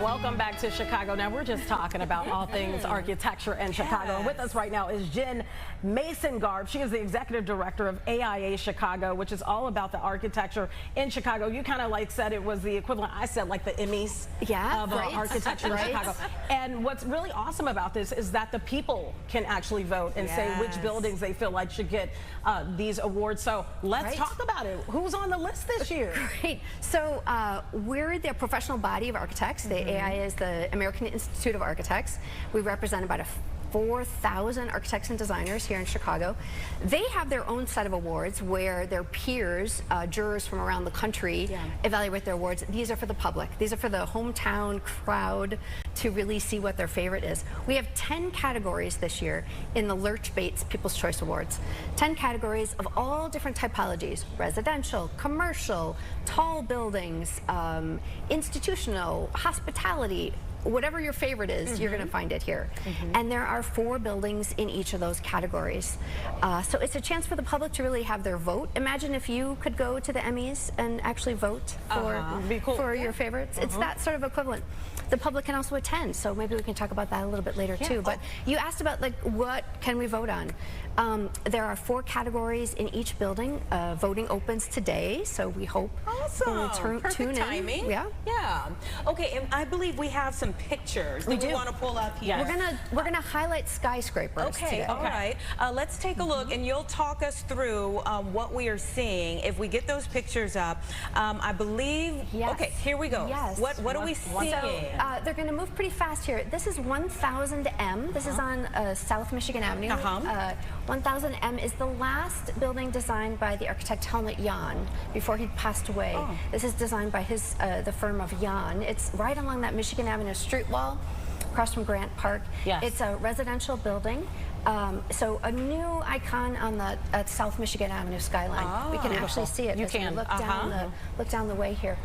Welcome back to Chicago. Now, we're just talking about all things architecture in Chicago. And with us right now is Jen Masengarb. She is the executive director of AIA Chicago, which is all about the architecture in Chicago. You kind of like said it was the equivalent, I said, like the Emmys of architecture in Chicago. And what's really awesome about this is that the people can actually vote and say which buildings they feel like should get these awards. So let's talk about it. Who's on the list this year? Great. So we're the professional body of architects. The AIA is the American Institute of Architects. We represent about 4,000 architects and designers here in Chicago. They have their own set of awards where their peers, jurors from around the country, evaluate their awards. These are for the public. These are for the hometown crowd to really see what their favorite is. We have 10 categories this year in the Lerch Bates People's Choice Awards. 10 categories of all different typologies: residential, commercial, tall buildings, institutional, hospitality. Whatever your favorite is, you're going to find it here. And there are 4 buildings in each of those categories. So it's a chance for the public to really have their vote. Imagine if you could go to the Emmys and actually vote for your favorites. It's that sort of equivalent. The public can also attend, so maybe we can talk about that a little bit later too. But you asked about, like, what can we vote on? There are 4 categories in each building. Voting opens today, so we hope Awesome. Perfect timing. Yeah. Okay, and I believe we have some pictures that we want to pull up here. We're gonna highlight skyscrapers today. All right. Let's take a look, and you'll talk us through what we are seeing. If we get those pictures up, I believe. Okay, here we go. What are we seeing? So they're going to move pretty fast here. This is 1000M. This is on South Michigan Avenue. 1000M is the last building designed by the architect Helmut Jahn before he passed away. This is designed by the firm of Jahn. It's right along that Michigan Avenue street wall, across from Grant Park. It's a residential building. So a new icon on the South Michigan Avenue skyline. We can actually see it as we look down the way here.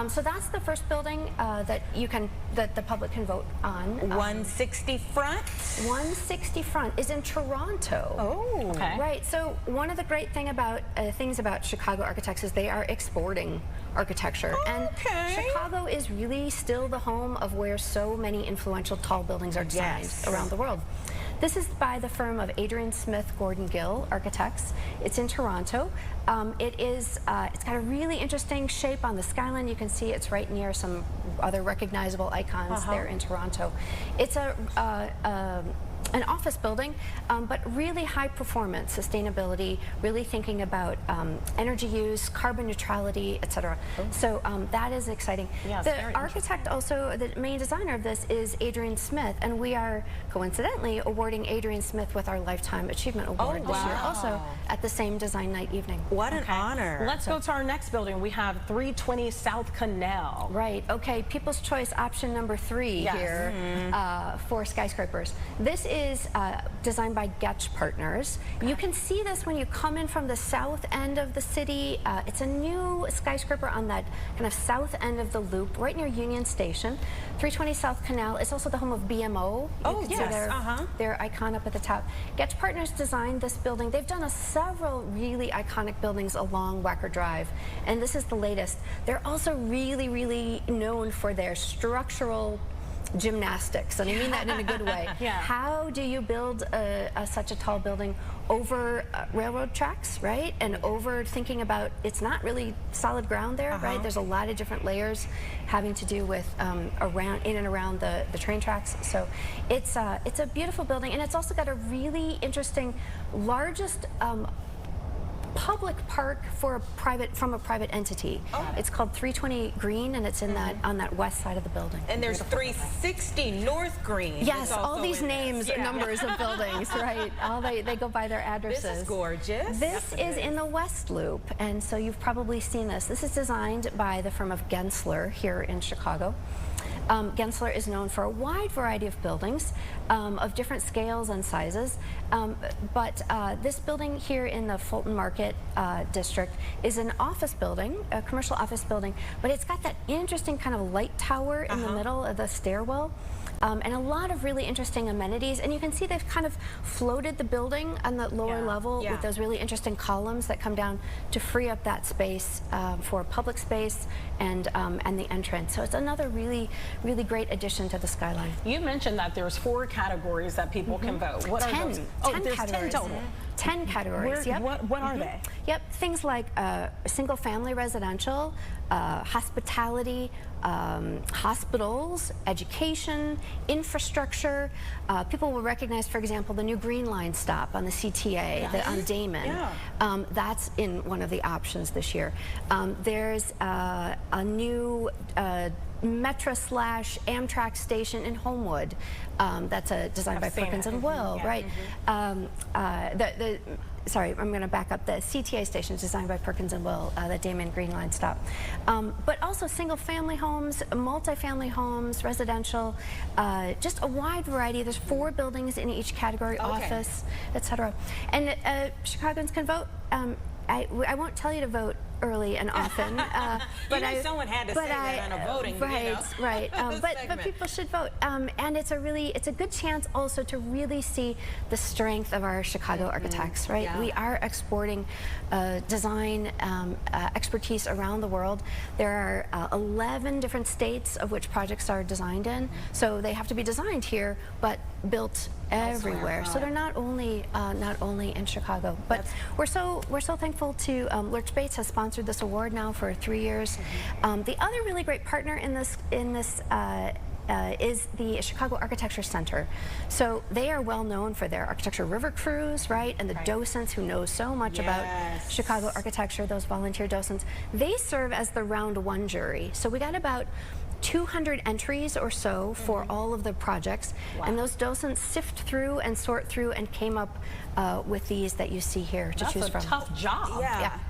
So that's the first building that the public can vote on. 160 Front? 160 Front is in Toronto. Right. So one of the great things about Chicago architects is they are exporting architecture. And Chicago is really still the home of where so many influential tall buildings are designed around the world. This is by the firm of Adrian Smith Gordon Gill Architects. It's in Toronto. It's got a really interesting shape on the skyline. You can see it's right near some other recognizable icons there in Toronto. It's an office building, but really high performance, sustainability, really thinking about energy use, carbon neutrality, etc. So that is exciting. The architect also, the main designer of this is Adrian Smith, and we are coincidentally awarding Adrian Smith with our Lifetime Achievement Award this year, also at the same design night evening. What an honor. Let's go to our next building. We have 320 South Canal. Right, okay, People's Choice option number 3 here for skyscrapers. This is designed by Getch Partners. You can see this when you come in from the south end of the city. It's a new skyscraper on that kind of south end of the loop, right near Union Station. 320 South Canal. It's also the home of BMO. Their icon up at the top. Getch Partners designed this building. They've done several really iconic buildings along Wacker Drive, and this is the latest. They're also really, really known for their structural gymnastics, and I mean that in a good way. How do you build such a tall building over railroad tracks, right? And over thinking about, it's not really solid ground there, right? There's a lot of different layers having to do with in and around the train tracks. So it's a beautiful building, and it's also got a really interesting, largest public park from a private entity. It's called 320 Green, and it's in on that west side of the building. And there's 360 North Green. Yes, all these names, numbers of buildings, right? They go by their addresses. This is gorgeous. This is in the West Loop, and so you've probably seen this. This is designed by the firm of Gensler here in Chicago. Gensler is known for a wide variety of buildings of different scales and sizes, but this building here in the Fulton Market district is an office building, a commercial office building, but it's got that interesting kind of light tower in the middle of the stairwell. and a lot of really interesting amenities. And you can see they've kind of floated the building on the lower level with those really interesting columns that come down to free up that space for public space and the entrance. So it's another really great addition to the skyline. You mentioned that there's 4 categories that people can vote. What are those? 10 there's categories. 10 total. 10 categories. Yep. What are they? Yep, things like single-family residential, hospitality, hospitals, education, infrastructure. People will recognize, for example, the new Green Line stop on the CTA on Damon. That's in one of the options this year. There's a new Metra/Amtrak station in Homewood. That's designed by Perkins and Will, right? Sorry, I'm going to back up. The CTA station is designed by Perkins and Will, the Damon Green Line stop. But also single-family homes, multi-family homes, residential, just a wide variety. There's 4 buildings in each category, office, etc. And Chicagoans can vote. I won't tell you to vote early and often. But someone had to say that on a voting, right. But people should vote, and it's a good chance also to really see the strength of our Chicago architects. Right, we are exporting design expertise around the world. There are 11 different states of which projects are designed in, so they have to be designed here, but built everywhere. So they're not only in Chicago, but we're so thankful to Lerch has sponsored this award now for 3 years. The other really great partner in this is the Chicago Architecture Center. So they are well known for their architecture river crews, right? And the docents who know so much about Chicago architecture, those volunteer docents. They serve as the round 1 jury. So we got about 200 entries or so for all of the projects, and those docents sift through and sort through and came up with these that you see here to choose from. That's a tough job.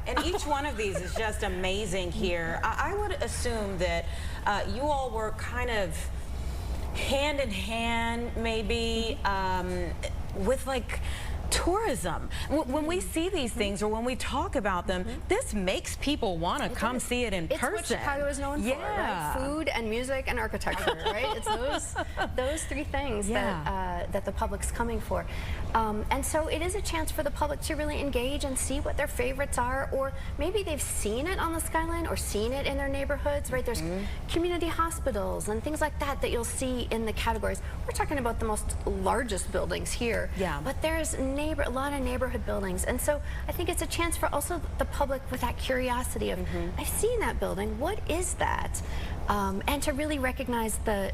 And each one of these is just amazing here. I would assume that you all work kind of hand in hand, maybe, with like tourism. When we see these things or when we talk about them, this makes people want to come see it in person. It's what Chicago is known for, right? Food and music and architecture, right? It's those 3 things that the public's coming for. And so it is a chance for the public to really engage and see what their favorites are, or maybe they've seen it on the skyline or seen it in their neighborhoods, right? There's community hospitals and things like that you'll see in the categories. We're talking about the most largest buildings here, but there's a lot of neighborhood buildings, and so I think it's a chance for also the public with that curiosity of, I've seen that building, what is that? And to really recognize the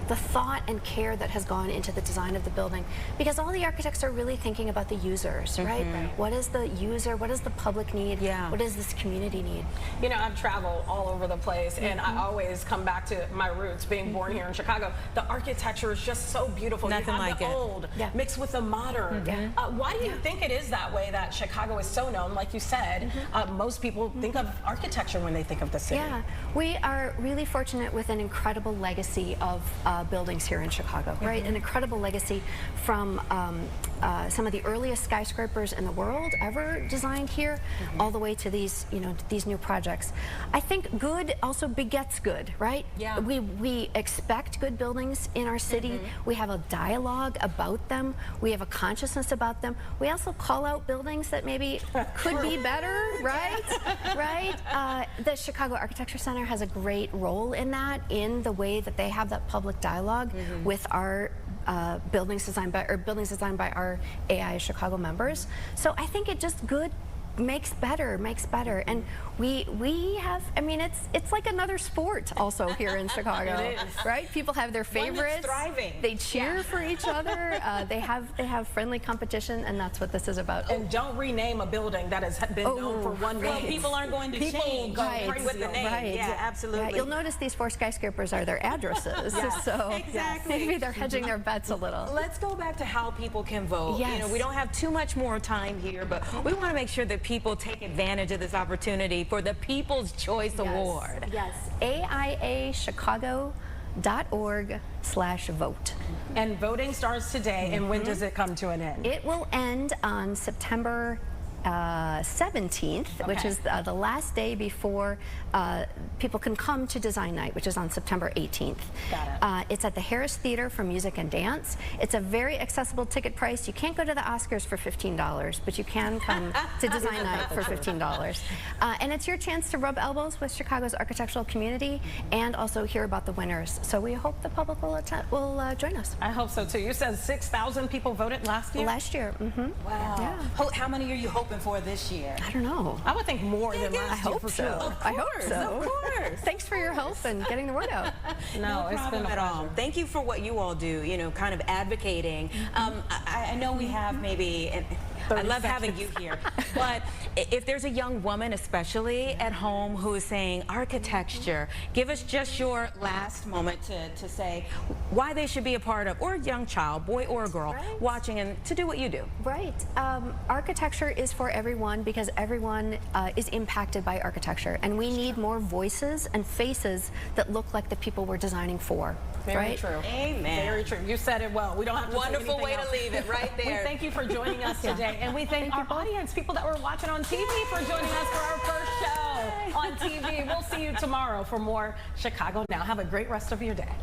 thought and care that has gone into the design of the building, because all the architects are really thinking about the users, right? What is the user? What does the public need? What does this community need? You know, I've traveled all over the place, and I always come back to my roots, being born here in Chicago. The architecture is just so beautiful. Nothing you have like the it. Old mixed with the modern. Why do you think it is that way, that Chicago is so known? Like you said, most people think of architecture when they think of the city. We are really fortunate with an incredible legacy of buildings here in Chicago, right? An incredible legacy from some of the earliest skyscrapers in the world ever designed here, all the way to these, these new projects. I think good also begets good, right? We expect good buildings in our city. We have a dialogue about them. We have a consciousness about them. We also call out buildings that maybe could be better, right? The Chicago Architecture Center has a great role in that, in the way that they have that public dialogue with our buildings designed by our AIA Chicago members. So I think it just makes better, and we have, I mean, it's like another sport also here in Chicago. It is. Right? People have their favorites. Thriving. They cheer for each other. They have friendly competition, and that's what this is about. And don't rename a building that has been known for one name. People aren't going to change with the name. Yeah, absolutely. You'll notice these 4 skyscrapers are their addresses. So maybe they're hedging their bets a little. Let's go back to how people can vote. You know, we don't have too much more time here, but we want to make sure that people take advantage of this opportunity for the People's Choice Award. AIAchicago.org/vote. And voting starts today, and when does it come to an end? It will end on September 17th, which is the last day before people can come to Design Night, which is on September 18th. Got it. It's at the Harris Theater for Music and Dance. It's a very accessible ticket price. You can't go to the Oscars for $15, but you can come to Design Night for $15. And it's your chance to rub elbows with Chicago's architectural community and also hear about the winners. So we hope the public will join us. I hope so too. You said 6,000 people voted last year? Last year. Wow. Yeah. How many are you hoping for this year? I don't know. I would think more than I last year hope for so. sure. I hope so. Of course. Thanks for your help and getting the word out. No, it's problem been a at all. pleasure. Thank you for what you all do, you know, kind of advocating. I know we have maybe, and I love having you here, but if there's a young woman, especially at home, who is saying architecture, give us just your last moment to say why they should be a part of, or a young child, boy or a girl, watching and to do what you do. Right. Architecture is for everyone because everyone is impacted by architecture, and we need more voices and faces that look like the people we're designing for. Very true. Amen. Very true. You said it well. We don't have to Wonderful say way anything to else. leave it right there. We thank you for joining us today, and we thank our audience, people that were watching on TV, for joining us for our first show on TV. We'll see you tomorrow for more Chicago Now. Have a great rest of your day.